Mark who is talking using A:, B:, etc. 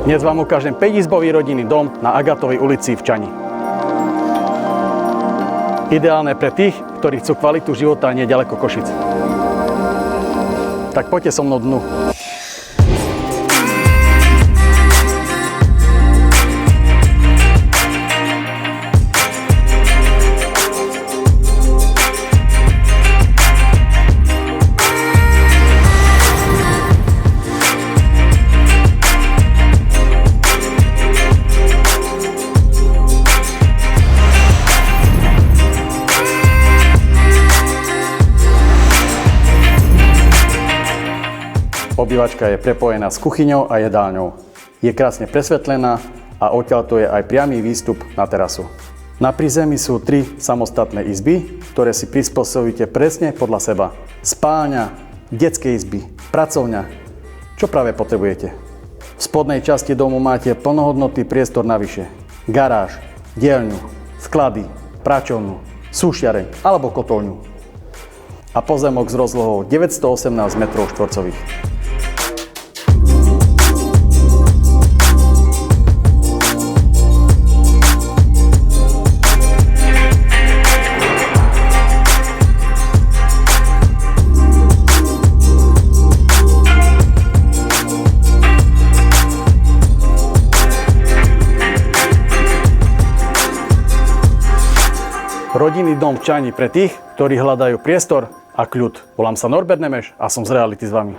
A: Dnes vám ukážem 5-izbový rodinný dom na Agatovej ulici v Čani. Ideálne pre tých, ktorí chcú kvalitu života neďaleko Košic. Tak poďte so mnou dnu. Obývačka je prepojená s kuchyňou a jedálňou. Je krásne presvetlená a odtiaľto je aj priamy výstup na terasu. Na prízemí sú 3 samostatné izby, ktoré si prispôsobíte presne podľa seba. Spálňa, detské izby, pracovňa. Čo práve potrebujete? V spodnej časti domu máte plnohodnotný priestor navyše. Garáž, dielňu, sklady, pračovňu, súšiareň alebo kotolňu. A pozemok s rozlohou 918 m². Rodinný dom v Čani pre tých, ktorí hľadajú priestor a kľud. Volám sa Norbert Nemeš a som z Reality s vami.